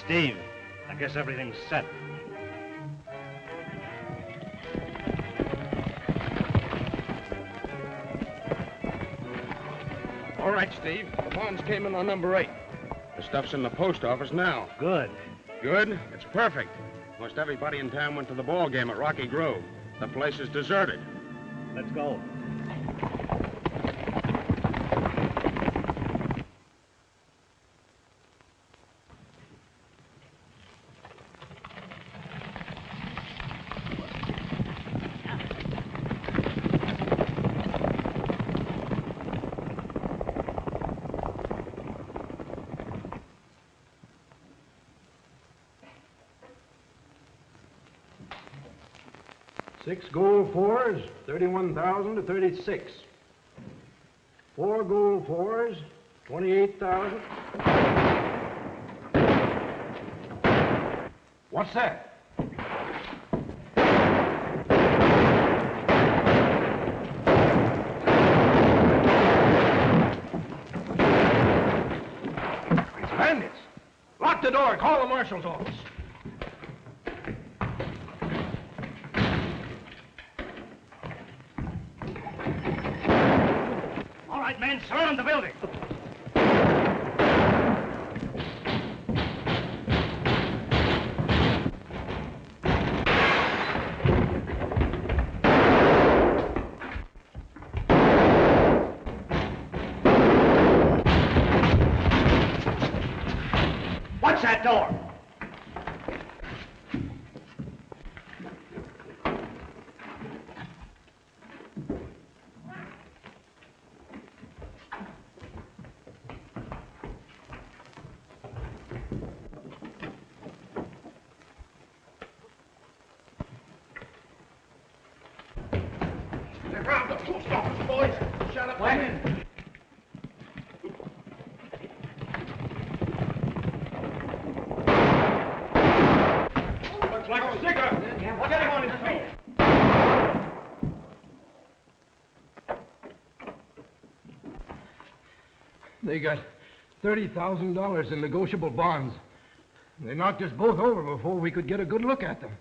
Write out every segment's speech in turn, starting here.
Steve, I guess everything's set. All right, Steve. The bonds came in on number 8. The stuff's in the post office now. Good. Good? It's perfect. Most everybody in town went to the ball game at Rocky Grove. The place is deserted. Let's go. Six gold fours, 31,000 to 36. 4 gold fours, 28,000. What's that? It's bandits. Lock the door. Call the marshal's office. Men, surround the building. Watch that door. Around the post office, boys. Shut up. Wait. Looks like a cigarette. Get him on his feet. They got $30,000 in negotiable bonds. They knocked us both over before we could get a good look at them.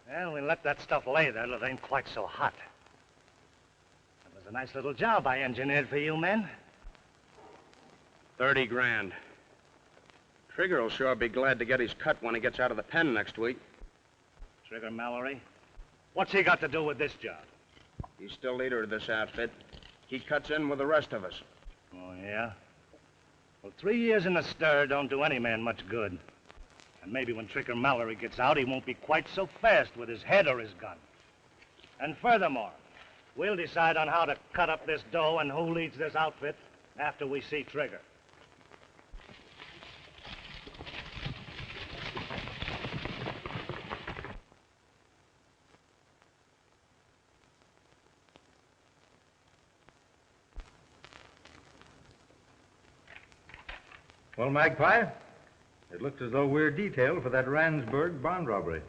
Well, we let that stuff lay there till it ain't quite so hot. It was a nice little job I engineered for you men. 30 grand. Trigger will sure be glad to get his cut when he gets out of the pen next week. Trigger Mallory? What's he got to do with this job? He's still leader of this outfit. He cuts in with the rest of us. Oh, yeah? Well, 3 years in the stir don't do any man much good. And maybe when Trigger Mallory gets out, he won't be quite so fast with his head or his gun. And furthermore, we'll decide on how to cut up this dough and who leads this outfit after we see Trigger. Well, Magpie, it looks as though we're detailed for that Randsburg bond robbery.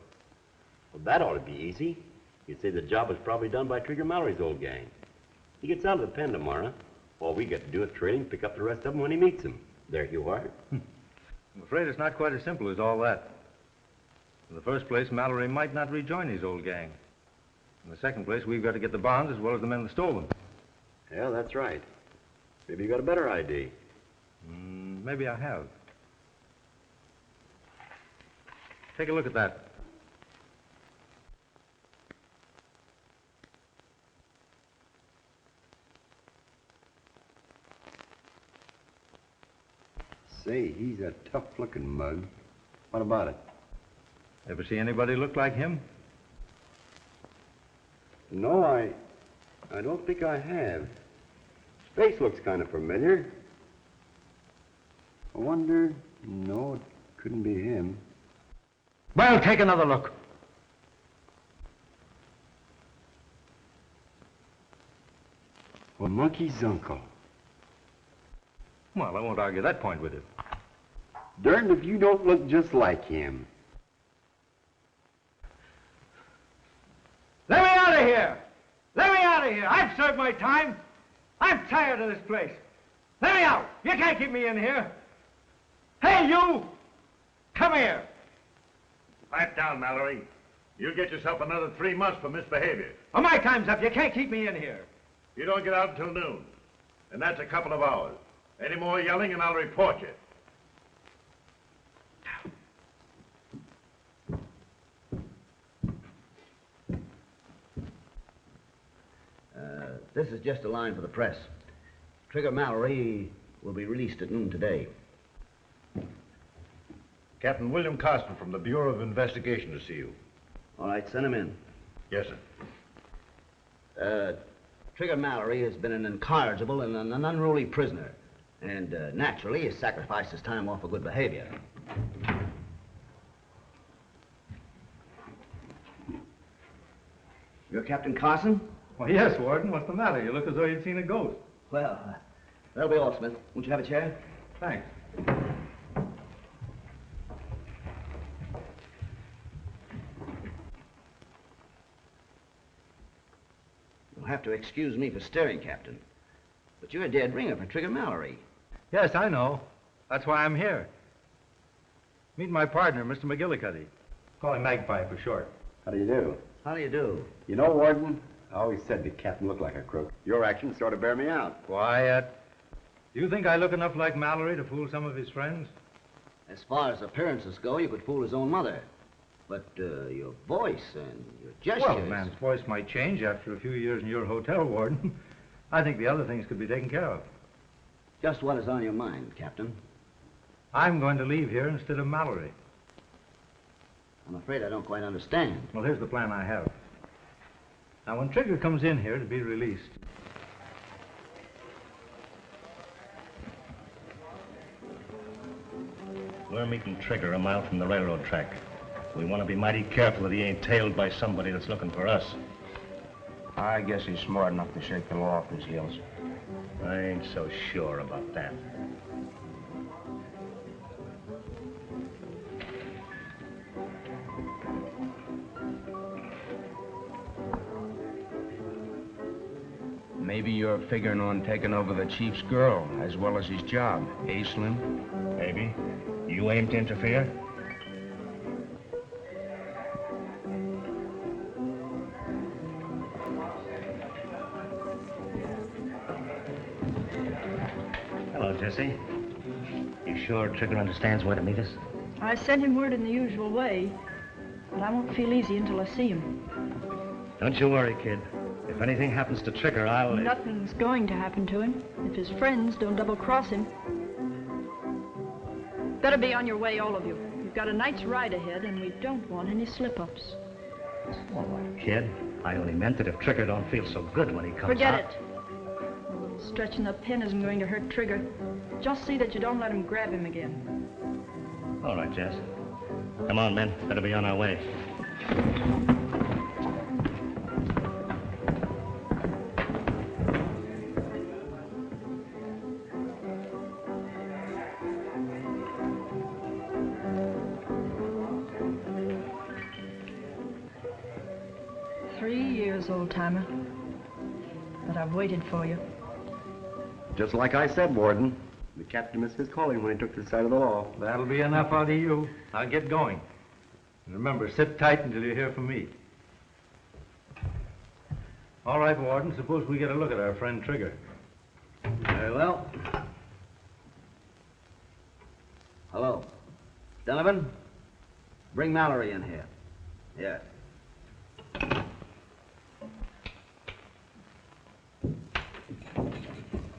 Well, that ought to be easy. You'd say the job was probably done by Trigger Mallory's old gang. He gets out of the pen tomorrow. All we got to do is trail him, pick up the rest of them when he meets them. There you are. I'm afraid it's not quite as simple as all that. In the first place, Mallory might not rejoin his old gang. In the second place, we've got to get the bonds as well as the men that stole them. Yeah, that's right. Maybe you got a better ID. Maybe I have. Take a look at that. Say, he's a tough-looking mug. What about it? Ever see anybody look like him? No, I don't think I have. His face looks kind of familiar. I wonder... No, it couldn't be him. Well, take another look. Well, Monkey's uncle. Well, I won't argue that point with you. Darned if you don't look just like him. Let me out of here! Let me out of here! I've served my time. I'm tired of this place. Let me out! You can't keep me in here. Hey, you! Come here. Pipe down, Mallory. You'll get yourself another 3 months for misbehavior. Well, my time's up. You can't keep me in here. You don't get out until noon. And that's a couple of hours. Any more yelling and I'll report you. This is just a line for the press. Trigger Mallory will be released at noon today. Captain William Carson from the Bureau of Investigation to see you. All right, send him in. Yes, sir. Trigger Mallory has been an incorrigible and an unruly prisoner. And naturally, has sacrificed his time off for good behavior. You're Captain Carson? Well, yes, Warden. What's the matter? You look as though you'd seen a ghost. Well, that'll be all, Smith. Won't you have a chair? Thanks. You'll have to excuse me for staring, Captain. But you're a dead ringer for Trigger Mallory. Yes, I know. That's why I'm here. Meet my partner, Mr. McGillicuddy. Call him Magpie for short. How do you do? How do you do? You know, Warden, I always said the captain looked like a crook. Your actions sort of bear me out. Quiet. Do you think I look enough like Mallory to fool some of his friends? As far as appearances go, you could fool his own mother. But your voice and your gestures... Well, a man's voice might change after a few years in your hotel, Warden. I think the other things could be taken care of. Just what is on your mind, Captain? I'm going to leave here instead of Mallory. I'm afraid I don't quite understand. Well, here's the plan I have. Now, when Trigger comes in here to be released, we're meeting Trigger a mile from the railroad track. We want to be mighty careful that he ain't tailed by somebody that's looking for us. I guess he's smart enough to shake the law off his heels. I ain't so sure about that. Maybe you're figuring on taking over the chief's girl as well as his job, eh, Slim? Maybe. You aim to interfere? Hello, Jessie. You sure Trigger understands where to meet us? I sent him word in the usual way, but I won't feel easy until I see him. Don't you worry, kid. If anything happens to Trigger, I'll... Nothing's going to happen to him if his friends don't double-cross him. Better be on your way, all of you. You've got a night's ride ahead, and we don't want any slip-ups. All right, kid. I only meant that if Trigger don't feel so good when he comes Forget out... it. Stretching the pin isn't going to hurt Trigger. Just see that you don't let him grab him again. All right, Jess. Come on, men. Better be on our way. 3 years, old-timer. But I've waited for you. Just like I said, Warden. The captain missed his calling when he took to the side of the law. that'll be enough out of you. I'll get going. And remember, sit tight until you hear from me. All right, Warden, suppose we get a look at our friend Trigger. Very well. Hello. Donovan? Bring Mallory in here. Yes.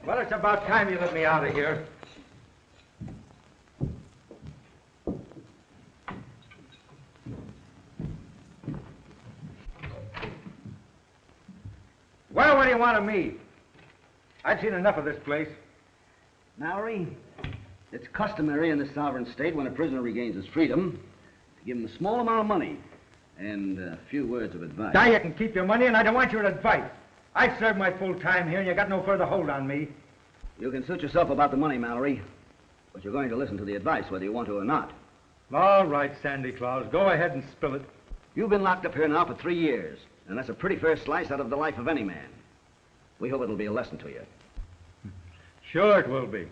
Well, it's about time you let me out of here. Well, what do you want of me? I've seen enough of this place. Mallory, it's customary in this sovereign state when a prisoner regains his freedom to give him a small amount of money and a few words of advice. Now you can keep your money, and I don't want your advice. I've served my full time here, and you got no further hold on me. You can suit yourself about the money, Mallory, but you're going to listen to the advice whether you want to or not. All right, Sandy Claus, go ahead and spill it. You've been locked up here now for 3 years, and that's a pretty fair slice out of the life of any man. We hope it'll be a lesson to you. Sure it will be.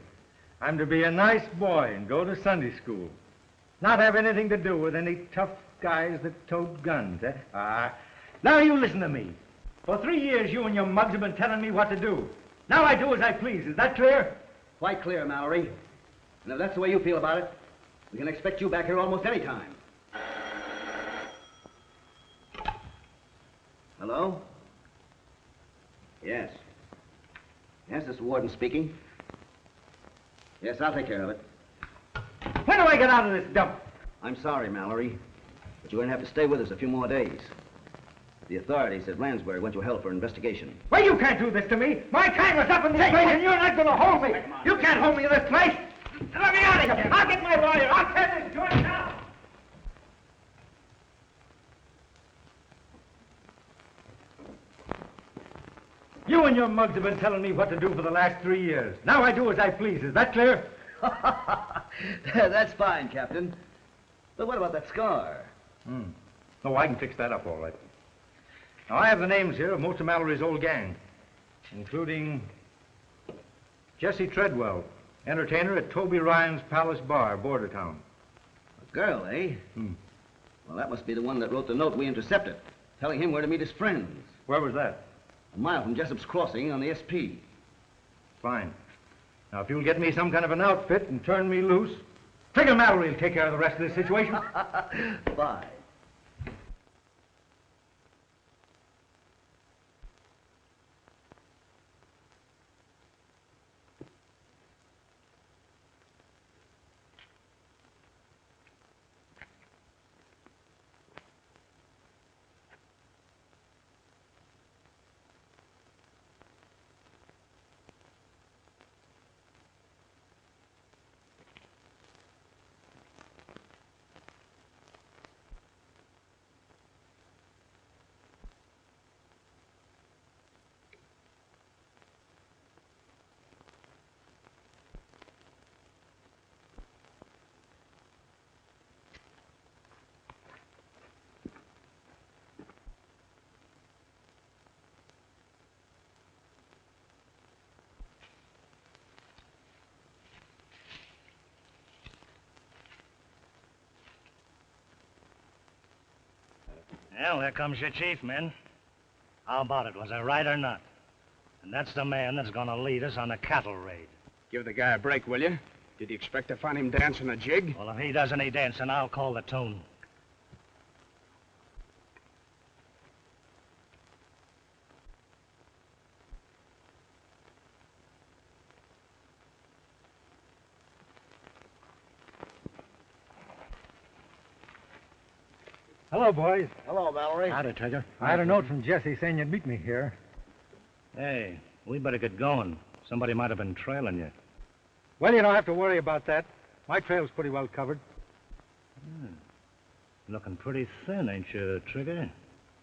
I'm to be a nice boy and go to Sunday school. Not have anything to do with any tough guys that tote guns, eh? Now you listen to me. For 3 years, you and your mugs have been telling me what to do. Now I do as I please. Is that clear? Quite clear, Mallory. And if that's the way you feel about it, we can expect you back here almost any time. Hello? Yes. Yes, this is Warden speaking. Yes, I'll take care of it. When do I get out of this dump? I'm sorry, Mallory, but you're going to have to stay with us a few more days. The authorities at Lansbury went to hell for investigation. Well, you can't do this to me. My time was up in this place, and you're not going to hold me. You can't hold me in this place. Let me out of here. I'll get my lawyer. I'll tell this joint now. You and your mugs have been telling me what to do for the last 3 years. Now I do as I please. Is that clear? That's fine, Captain. But what about that scar? Oh, I can fix that up all right. Now, I have the names here of most of Mallory's old gang, including Jessie Treadwell, entertainer at Toby Ryan's Palace Bar, Bordertown. A girl, eh? Well, that must be the one that wrote the note we intercepted, telling him where to meet his friends. Where was that? A mile from Jessup's Crossing on the SP. Fine. Now, if you'll get me some kind of an outfit and turn me loose, Trigger Mallory will take care of the rest of this situation. Fine. Well, there comes your chief, men. How about it? Was I right or not? And that's the man that's gonna lead us on a cattle raid. Give the guy a break, will you? Did you expect to find him dancing a jig? Well, if he does any dancing, I'll call the tune. Hello, boys. Hello, Mallory. Howdy, Trigger. I had a note from Jessie saying you'd meet me here. Hey, we better get going. Somebody might have been trailing you. Well, you don't have to worry about that. My trail's pretty well covered. Looking pretty thin, ain't you, Trigger?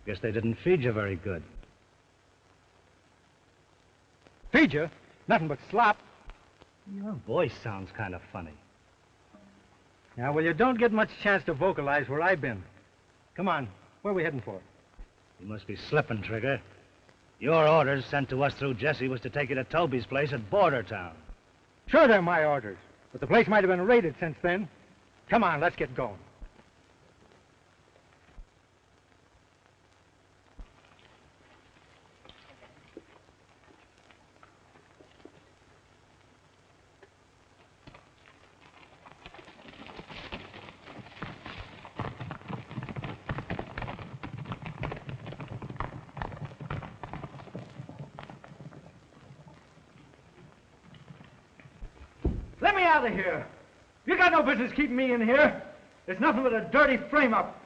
Guess they didn't feed you very good. Feed you? Nothing but slop. Your voice sounds kind of funny. Yeah, well, you don't get much chance to vocalize where I've been. Come on, where are we heading for? You must be slipping, Trigger. Your orders sent to us through Jessie was to take you to Toby's place at Bordertown. Sure, they're my orders, but the place might have been raided since then. Come on, let's get going. me out of here. You got no business keeping me in here. It's nothing but a dirty frame-up.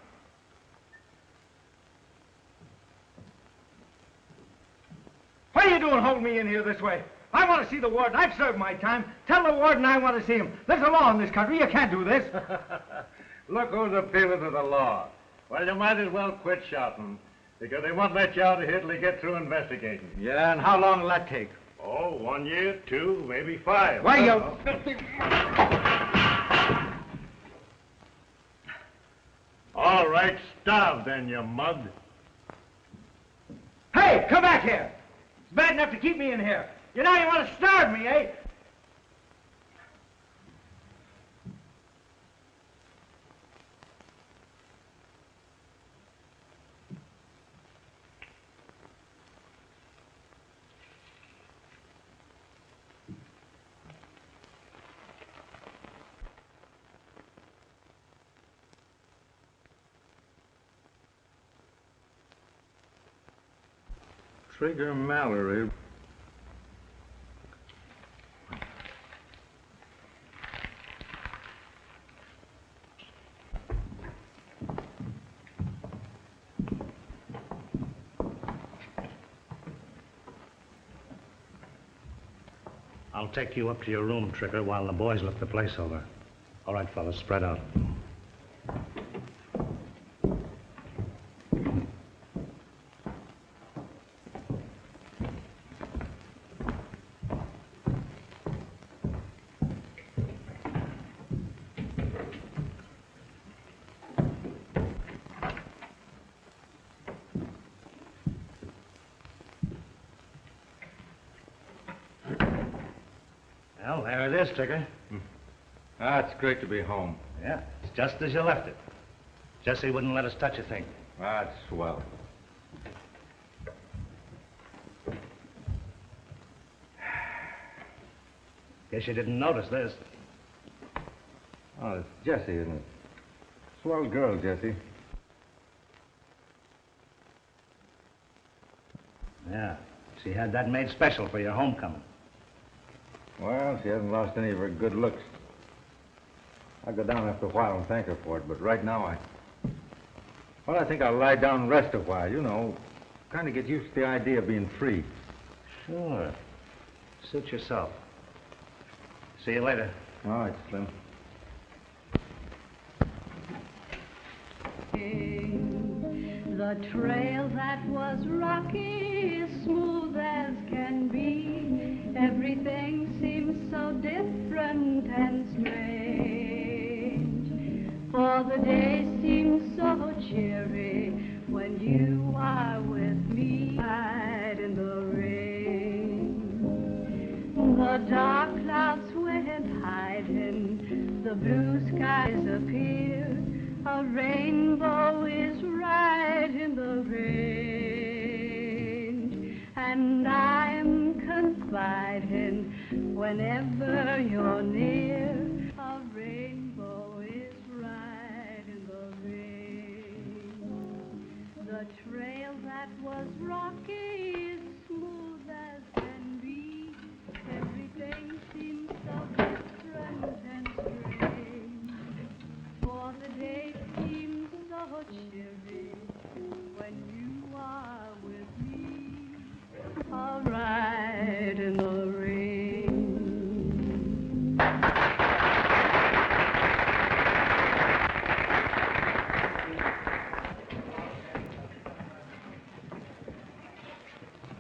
What are you doing holding me in here this way? I want to see the warden. I've served my time. Tell the warden I want to see him. There's a law in this country. You can't do this. Look who's appealing to the law. Well, you might as well quit shouting, because they won't let you out of here till they get through investigating. Yeah, and how long will that take? Oh, 1 year, 2, maybe 5. Why, you... All right, starve then, you mug. Hey, come back here. It's bad enough to keep me in here. You know you want to starve me, eh? Trigger Mallory. I'll take you up to your room, Trigger, while the boys look the place over. All right, fellas, spread out. Well, there it is, Trigger. Ah, it's great to be home. Yeah, it's just as you left it. Jessie wouldn't let us touch a thing. That's swell. Guess you didn't notice this. Oh, it's Jessie, isn't it? Swell girl, Jessie. Yeah, she had that made special for your homecoming. Well, she hasn't lost any of her good looks. I'll go down after a while and thank her for it, but right now I think I'll lie down and rest a while, you know. Kind of get used to the idea of being free. Sure. Suit yourself. See you later. All right, Slim. The trail that was rocky, smooth as can be. Everything seems so different and strange. For the day seems so cheery when you are with me. Right in the rain. The dark clouds went hiding, the blue skies appear. A rainbow is right in the range, and I'm confiding whenever you're near. A rainbow is right in the range. The trail that was rocky is smooth as can be. Everything seems so different and strange. For the day seems so cheery when you are with me. All right in the rain.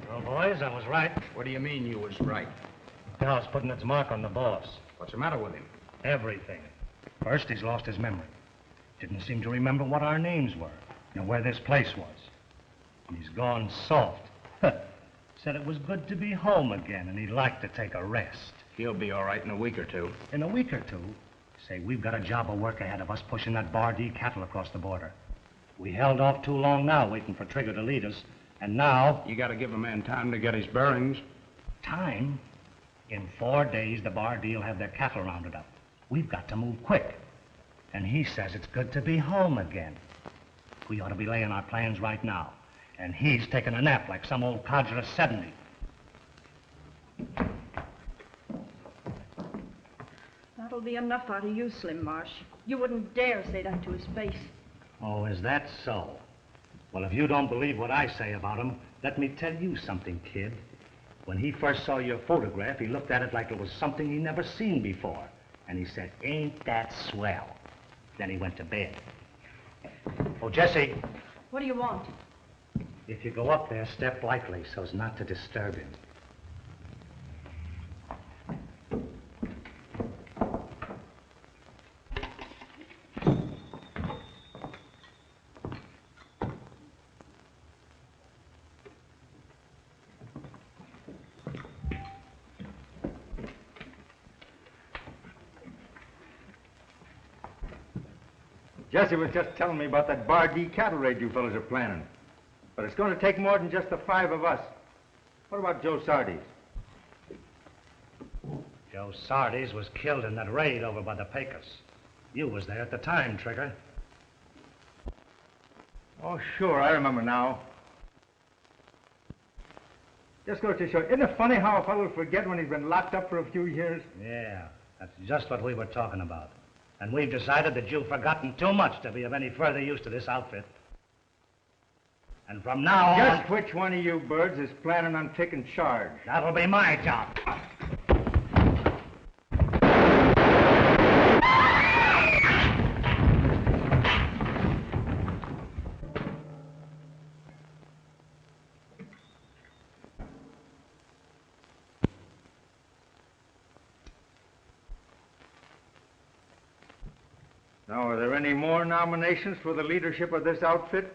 Well, boys, I was right. What do you mean you was right? The house putting its mark on the boss. What's the matter with him? Everything. First, he's lost his memory. Didn't seem to remember what our names were, and where this place was. He's gone soft. Said it was good to be home again, and he'd like to take a rest. He'll be all right in a week or two. In a week or two? Say, we've got a job of work ahead of us pushing that Bardee cattle across the border. We held off too long now waiting for Trigger to lead us, and now... You gotta give a man time to get his bearings. Time? In 4 days, the Bardee'll have their cattle rounded up. We've got to move quick. And he says it's good to be home again. We ought to be laying our plans right now. And he's taking a nap like some old codger of 70. be enough out of you, Slim Marsh. You wouldn't dare say that to his face. Oh, is that so? Well, if you don't believe what I say about him, let me tell you something, kid. When he first saw your photograph, he looked at it like it was something he never seen before. And he said, "Ain't that swell?" Then he went to bed. Oh, Jessie. What do you want? If you go up there, step lightly so as not to disturb him. Jessie was just telling me about that Bar D cattle raid you fellas are planning. But it's going to take more than just the 5 of us. What about Joe Sardes? Joe Sardes was killed in that raid over by the Pecos. You was there at the time, Trigger. Oh, sure, I remember now. Just goes to show, isn't it funny how a fellow will forget when he's been locked up for a few years? Yeah, that's just what we were talking about. And we've decided that you've forgotten too much to be of any further use to this outfit. And from now on... Just which one of you birds is planning on taking charge? That'll be my job. Now, are there any more nominations for the leadership of this outfit?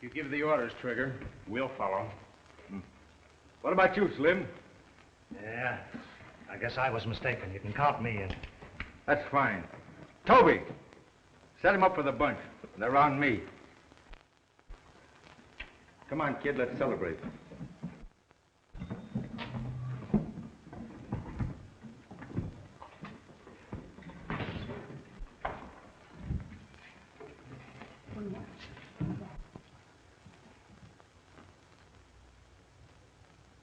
You give the orders, Trigger. We'll follow. What about you, Slim? Yeah, I guess I was mistaken. You can count me in. That's fine. Toby, set him up for the bunch. They're on me. Come on, kid, let's celebrate.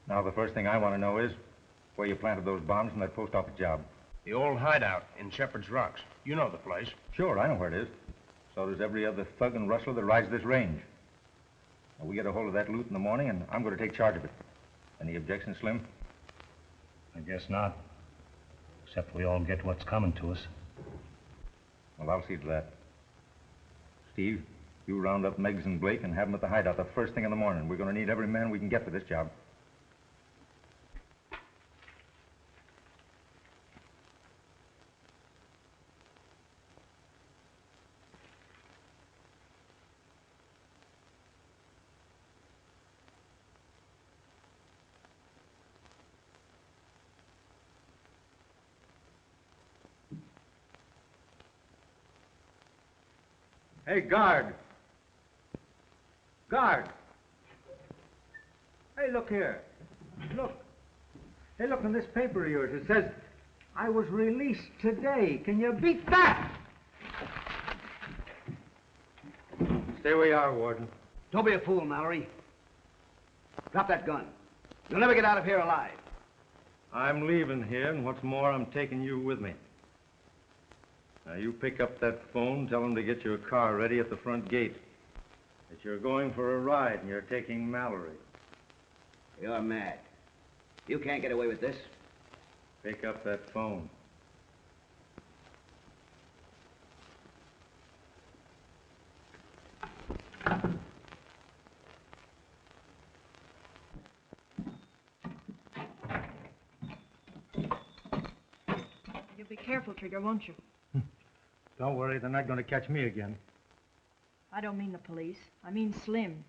Now, the first thing I want to know is where you planted those bombs in that post office job. The old hideout in Shepherd's Rocks. You know the place. Sure, I know where it is. So does every other thug and rustler that rides this range. Now, we get a hold of that loot in the morning, and I'm going to take charge of it. Any objections, Slim? I guess not. Except we all get what's coming to us. Well, I'll see to that. Steve, you round up Meigs and Blake and have them at the hideout the first thing in the morning. We're going to need every man we can get for this job. Hey, guard. Guard. Hey, look here. Look. Hey, look in this paper of yours. It says, I was released today. Can you beat that? Stay where you are, Warden. Don't be a fool, Mallory. Drop that gun. You'll never get out of here alive. I'm leaving here, and what's more, I'm taking you with me. Now, you pick up that phone, tell them to get your car ready at the front gate. That you're going for a ride, and you're taking Mallory. You're mad. You can't get away with this. Pick up that phone. You'll be careful, Trigger, won't you? Don't worry, they're not going to catch me again. I don't mean the police. I mean Slim.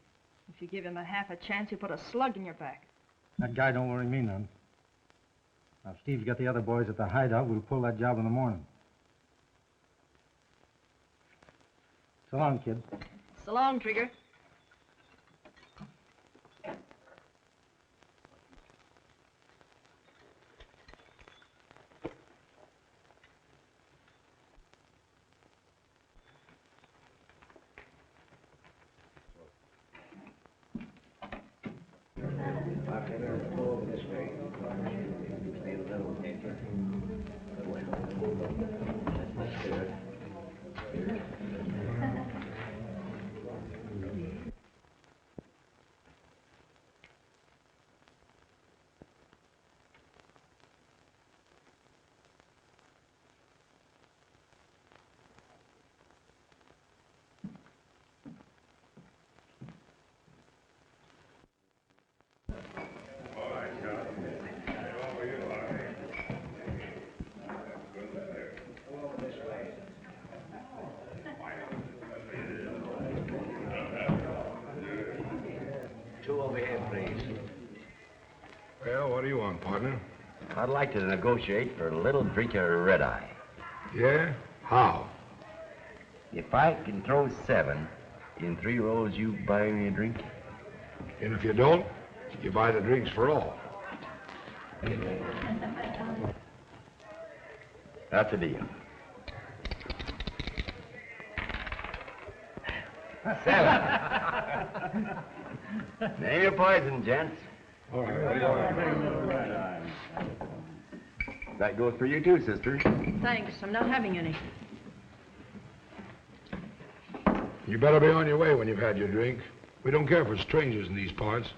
If you give him a half a chance, he'll put a slug in your back. That guy don't worry me none. Now, if Steve's got the other boys at the hideout, we'll pull that job in the morning. So long, kid. So long, Trigger. Two over here, please. Well, what do you want, partner? I'd like to negotiate for a little drink of red-eye. Yeah? How? If I can throw 7 in 3 rows, you buy me a drink? And if you don't, you buy the drinks for all. That's a deal. 7. Name your poison, gents. All right, what do you want? That goes for you too, sister. Thanks, I'm not having any. You better be on your way when you've had your drink. We don't care for strangers in these parts.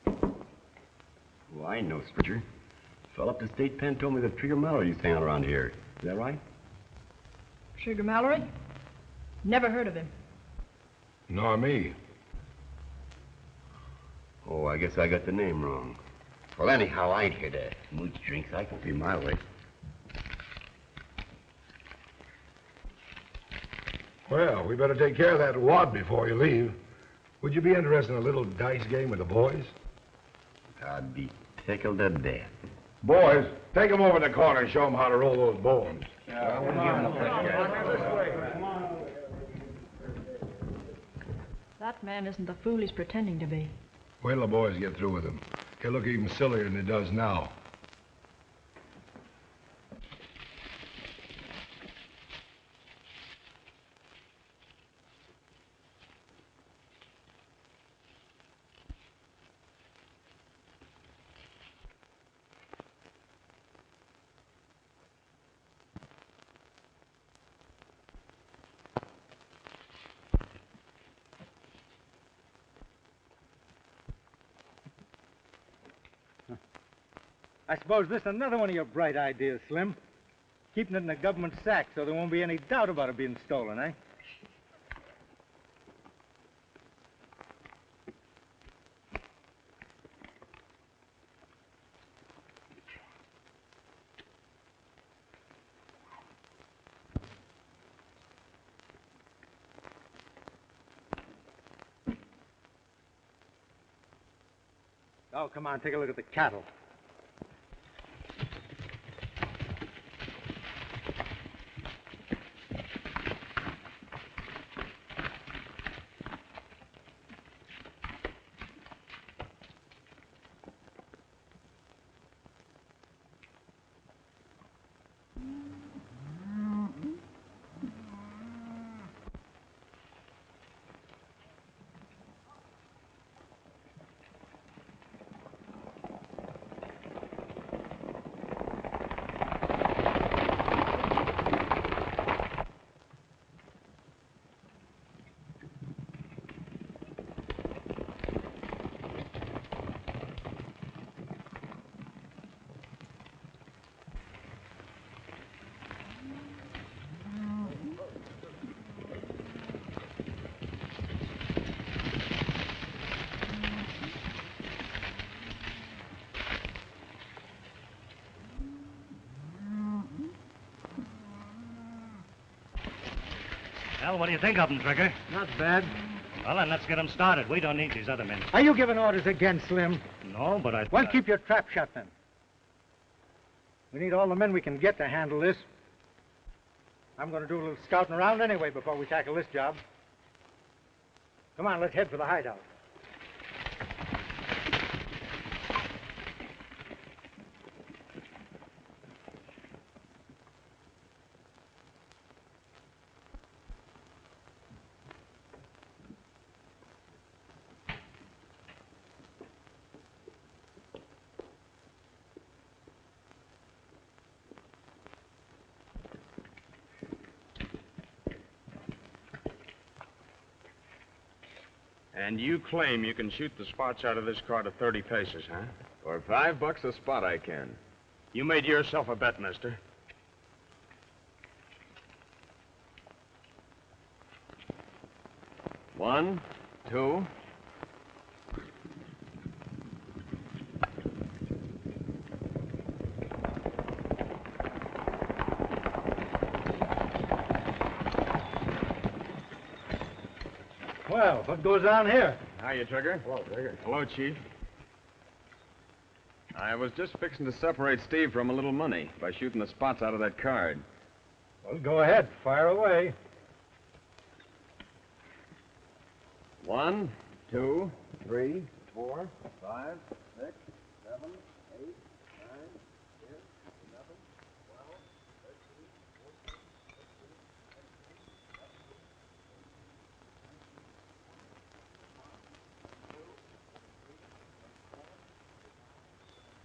Well, I ain't no stranger. Fell up to State Pen told me that Trigger Mallory used to hang around here. Is that right? Trigger Mallory? Never heard of him. Nor me. Oh, I guess I got the name wrong. Well, anyhow, I ain't here to mooch drinks. I can be my way. Well, we better take care of that wad before you leave. Would you be interested in a little dice game with the boys? I'd be tickled to death. Boys, take them over to the corner and show them how to roll those bones. That man isn't the fool he's pretending to be. Wait till the boys get through with him. He'll look even sillier than he does now. I suppose this is another one of your bright ideas, Slim. Keeping it in the government sack so there won't be any doubt about it being stolen, eh? Oh, come on, take a look at the cattle. Well, what do you think of them, Trigger? Not bad. Well, then let's get them started. We don't need these other men. Are you giving orders again, Slim? No, but I... Well, keep your trap shut, then. We need all the men we can get to handle this. I'm going to do a little scouting around anyway before we tackle this job. Come on, let's head for the hideout. And you claim you can shoot the spots out of this car to 30 paces, huh? For $5 a spot, I can. You made yourself a bet, mister. One, two. Well, what goes on here? Hiya, Trigger. Hello, Trigger. Hello, Chief. I was just fixing to separate Steve from a little money by shooting the spots out of that card. Well, go ahead. Fire away. 1, 2, 3, 4, 5, 6, 7, 8, 9, 10, 11, 12, 13,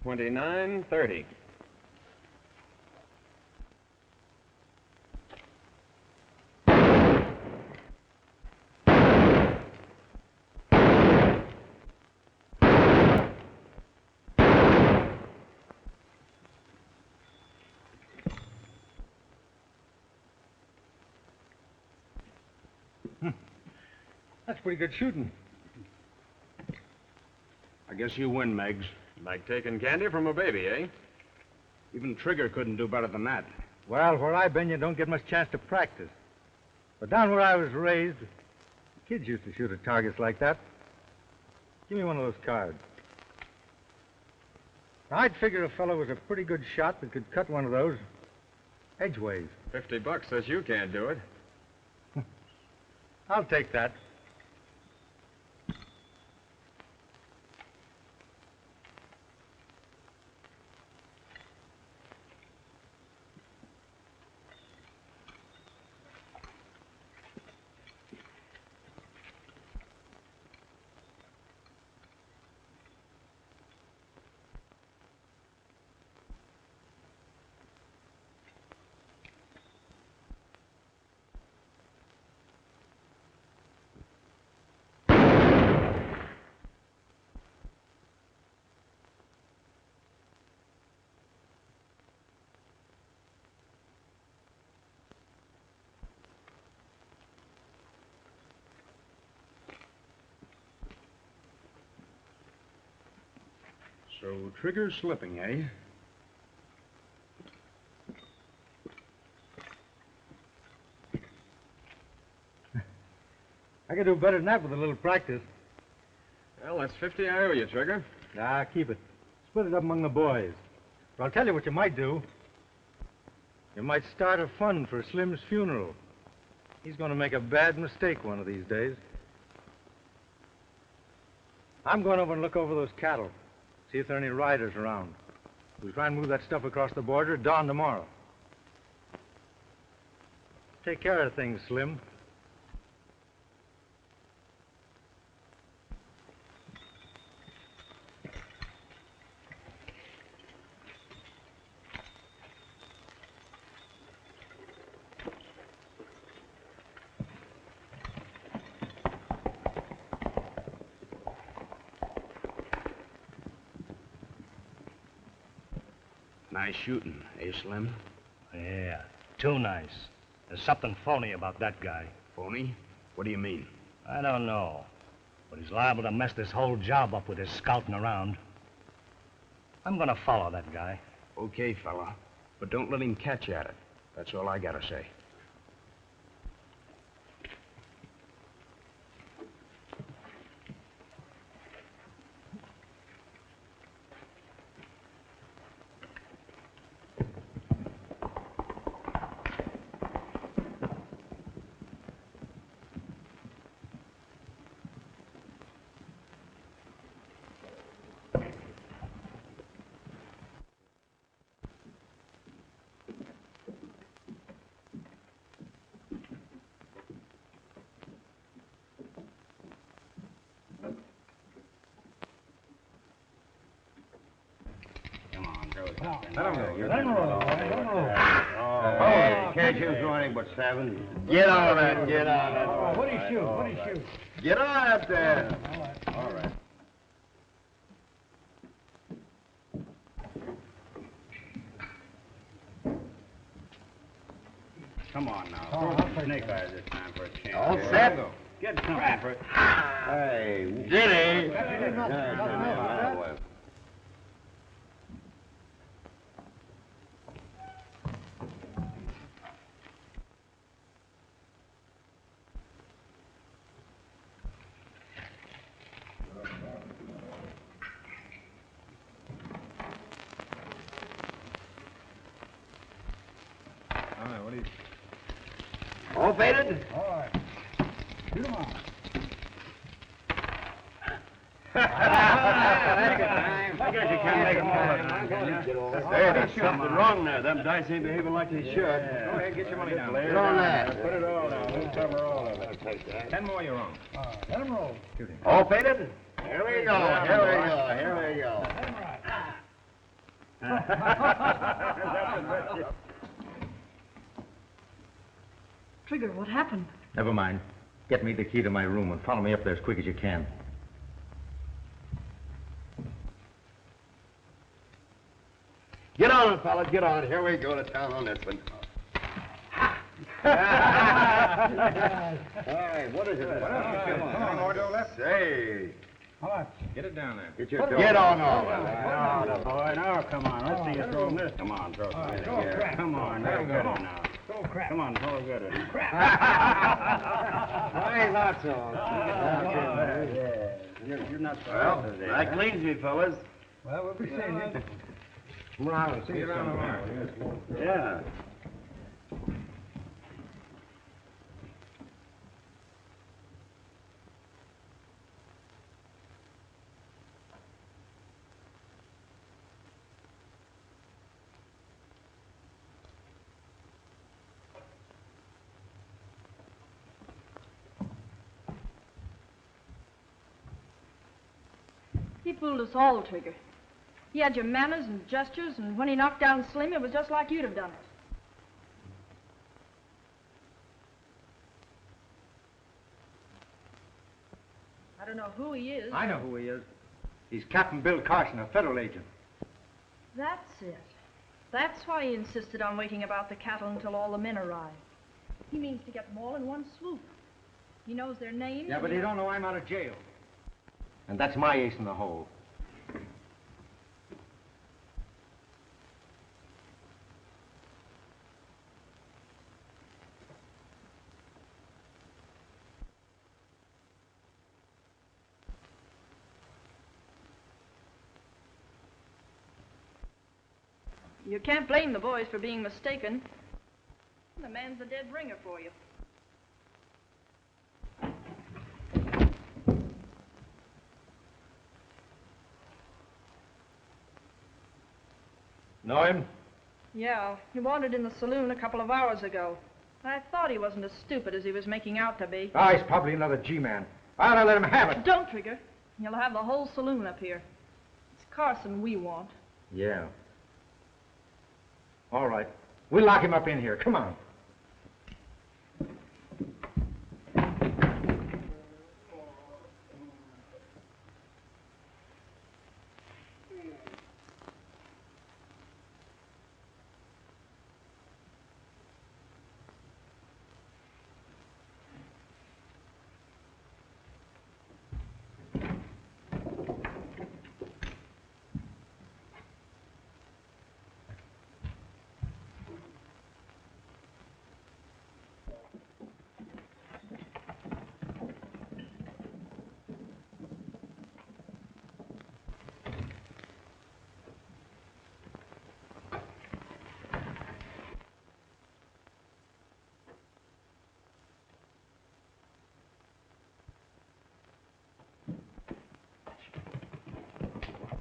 14, 29, 30. That's pretty good shooting. I guess you win, Meggs. Like taking candy from a baby, eh? Even Trigger couldn't do better than that. Well, where I've been, you don't get much chance to practice. But down where I was raised, kids used to shoot at targets like that. Give me one of those cards. Now, I'd figure a fellow was a pretty good shot that could cut one of those edgeways. $50 says you can't do it. I'll take that. So Trigger's slipping, eh? I could do better than that with a little practice. Well, that's 50 I owe you, Trigger. Nah, keep it. Split it up among the boys. But I'll tell you what you might do. You might start a fund for Slim's funeral. He's going to make a bad mistake one of these days. I'm going over and look over those cattle. See if there are any riders around. We'll try and move that stuff across the border at dawn tomorrow. Take care of things, Slim. Nice shooting, eh, Slim? Yeah, too nice. There's something phony about that guy. Phony? What do you mean? I don't know. But he's liable to mess this whole job up with his scouting around. I'm gonna follow that guy. Okay, fella. But don't let him catch you at it. That's all I gotta say. Let him go. Hey, can't you throw anything but 7? Get on that, get on that. What do you shoot? What do you shoot? Get on up there. All right. Come on now. Oh, Throw the snake eyes this time for a chance. All set? Get something for it. Hey, Jenny. All right, what do you... All faded? All right. Shoot 'em on. I guess you can't make them all at once, can you? Hey, there's something wrong there. Them dice ain't behaving like they should. Go ahead, get your money down. Get on that. Put it all down. We'll cover all of it. 10 more, you're on. Let him roll. Shoot him. All faded? Here we go, here we go, here we go. Trigger, what happened? Never mind. Get me the key to my room and follow me up there as quick as you can. Get on, fellas, get on. Here we go to town on this one. All right, what is it? Come on, Ordo, left. Say. How much? Get it down there. Get on all Oh, the boy. Now, come on. Let's see you throw this. Come on, throw some in throw a here. crack. Come on, Throw now, a get crack. it now. Throw a crack. Come on, throw a good one. Why, that's all. You're not so Well, that cleans me, fellas. Well, we'll be seeing you. Come around. See you around tomorrow. Yeah. He fooled us all, Trigger. He had your manners and gestures, and when he knocked down Slim, it was just like you'd have done it. I don't know who he is. I know who he is. He's Captain Bill Carson, a federal agent. That's it. That's why he insisted on waiting about the cattle until all the men arrive. He means to get them all in one swoop. He knows their names. Yeah, but he don't know I'm out of jail. And that's my ace in the hole. You can't blame the boys for being mistaken. The man's a dead ringer for you. Know him? Yeah, he wandered in the saloon a couple of hours ago. I thought he wasn't as stupid as he was making out to be. Ah, he's probably another G-man. I ought to let him have it. Don't, Trigger. You'll have the whole saloon up here. It's Carson we want. Yeah. All right. We'll lock him up in here. Come on.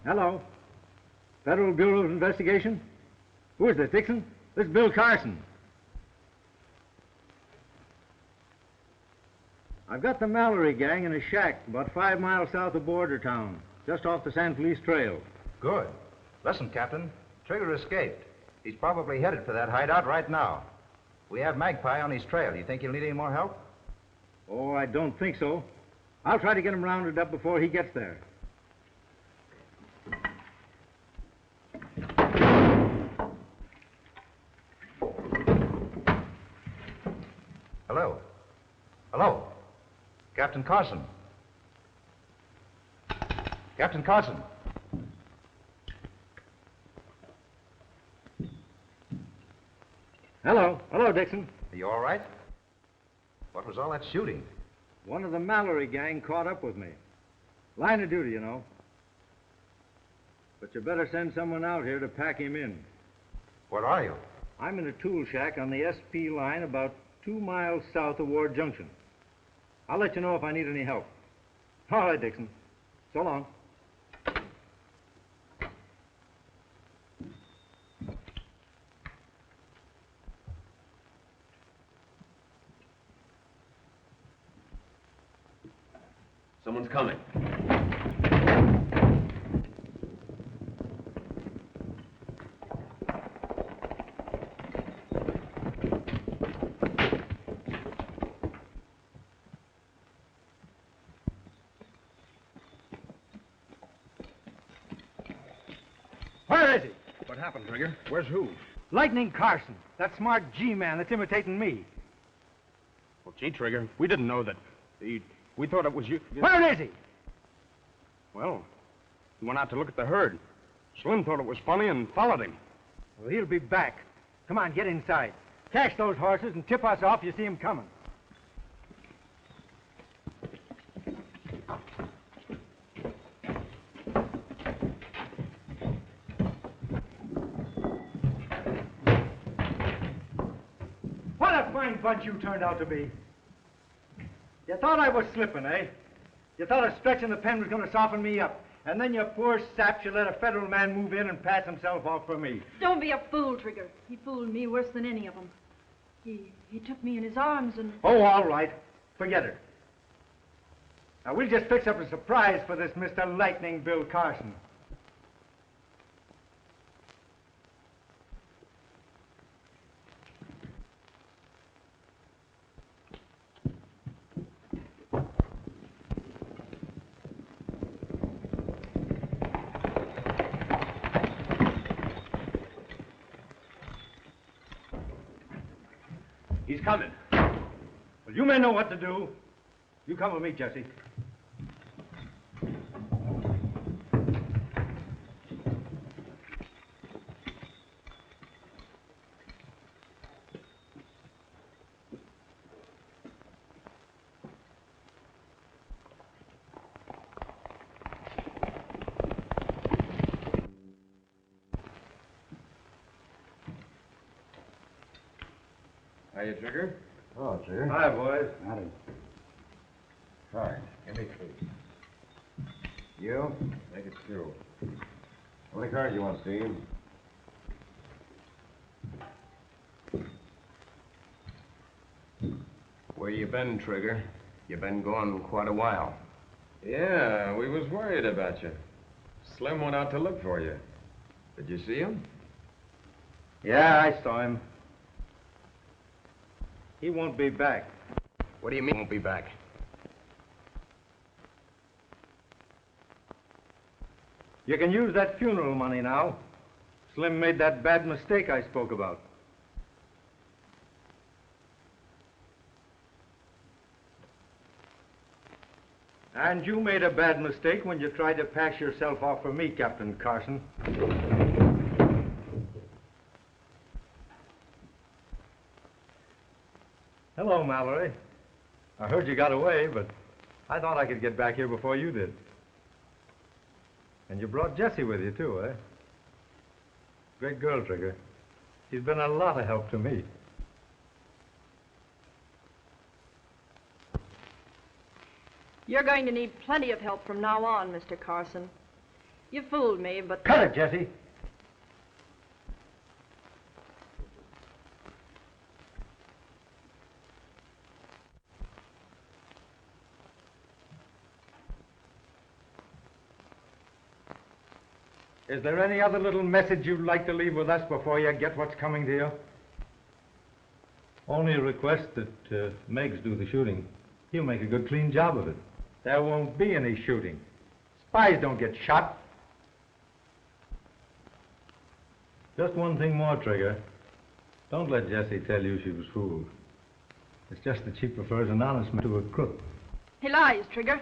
Hello. Federal Bureau of Investigation? Who is this, Dixon? This is Bill Carson. I've got the Mallory gang in a shack about 5 miles south of Border Town, just off the San Felice Trail. Good. Listen, Captain. Trigger escaped. He's probably headed for that hideout right now. We have Magpie on his trail. You think he'll need any more help? Oh, I don't think so. I'll try to get him rounded up before he gets there. Hello. Hello. Captain Carson. Captain Carson. Hello. Hello, Dixon. Are you all right? What was all that shooting? One of the Mallory gang caught up with me. Line of duty, you know. But you better send someone out here to pack him in. Where are you? I'm in a tool shack on the SP line about 2 miles south of Ward Junction. I'll let you know if I need any help. All right, Dixon. So long. Someone's coming. Where is he? What happened, Trigger? Where's who? Lightning Carson, that smart G-man that's imitating me. Well, gee, Trigger, we didn't know that. We thought it was you. Where is he? Well, he went out to look at the herd. Slim thought it was funny and followed him. Well, he'll be back. Come on, get inside. Cache those horses and tip us off if you see him coming. What a fine bunch you turned out to be. You thought I was slipping, eh? You thought a stretch in the pen was going to soften me up. And then you poor sap, you let a federal man move in and pass himself off for me. Don't be a fool, Trigger. He fooled me worse than any of them. He took me in his arms and... Oh, all right. Forget it. Now, we'll just fix up a surprise for this Mr. Lightning Bill Carson. He's coming. Well, you men know what to do. You come with me, Jessie. Hiya, Trigger. Oh, Trigger. Hi, boys. Howdy. All right, give me three. You? Make it two. How many cards you want, Steve? Where you been, Trigger? You been gone quite a while. Yeah, we was worried about you. Slim went out to look for you. Did you see him? Yeah, I saw him. He won't be back. What do you mean won't be back? You can use that funeral money now. Slim made that bad mistake I spoke about. And you made a bad mistake when you tried to pass yourself off for me, Captain Carson. Hello, Mallory. I heard you got away, but I thought I could get back here before you did. And you brought Jessie with you, too, eh? Great girl, Trigger. She's been a lot of help to me. You're going to need plenty of help from now on, Mr. Carson. You fooled me, but... Cut it, Jessie. Is there any other little message you'd like to leave with us before you get what's coming to you? Only a request that Meigs do the shooting. He'll make a good, clean job of it. There won't be any shooting. Spies don't get shot. Just one thing more, Trigger. Don't let Jessie tell you she was fooled. It's just that she prefers an honest man to a crook. He lies, Trigger.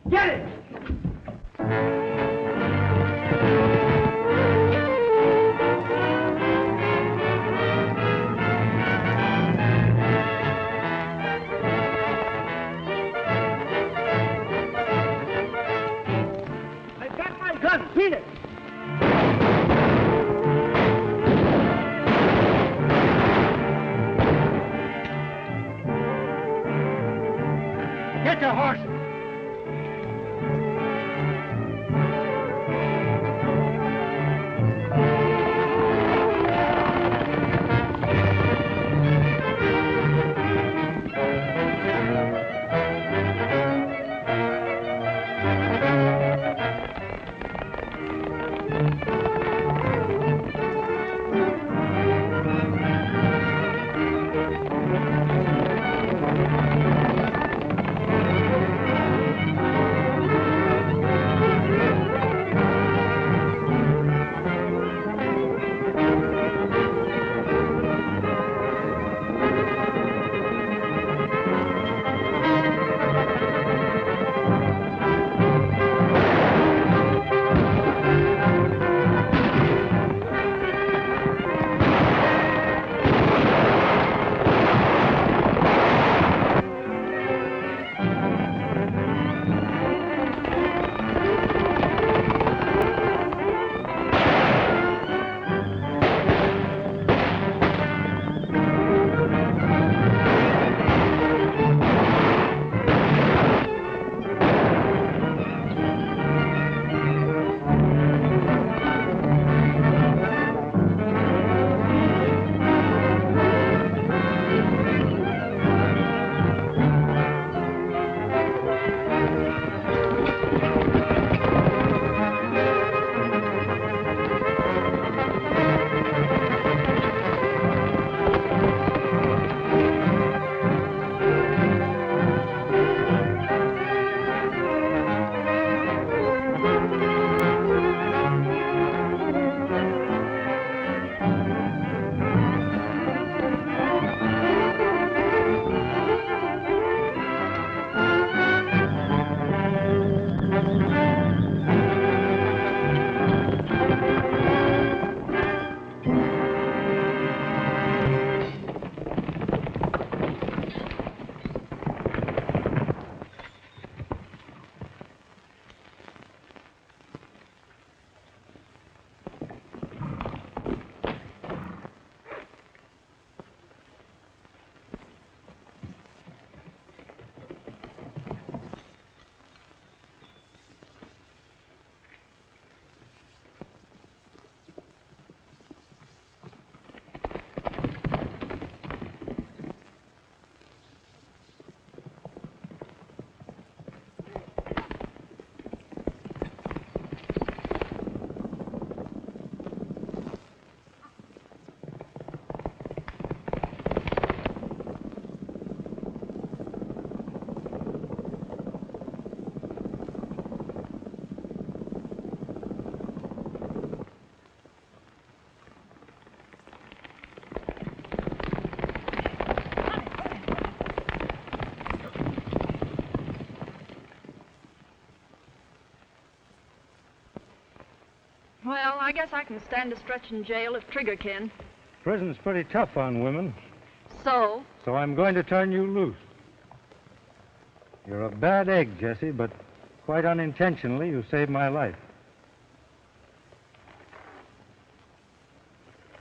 Get it! I've got my gun. Beat it! Get your horses! Well, I guess I can stand a stretch in jail if Trigger can. Prison's pretty tough on women, So? so I'm going to turn you loose. You're a bad egg, Jessie, but quite unintentionally you saved my life.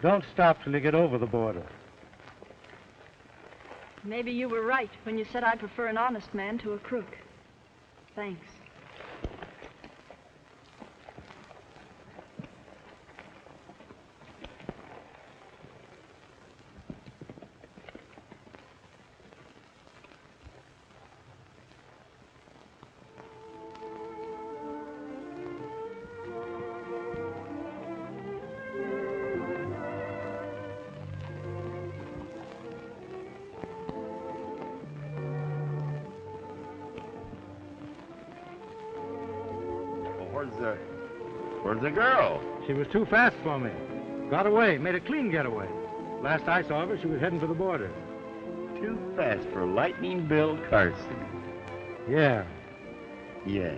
Don't stop till you get over the border. Maybe you were right when you said I prefer an honest man to a crook. Thanks. where's the girl? She was too fast for me. Got away, made a clean getaway. Last I saw of her, she was heading for the border. Too fast for Lightning Bill Carson. Yeah. Yeah.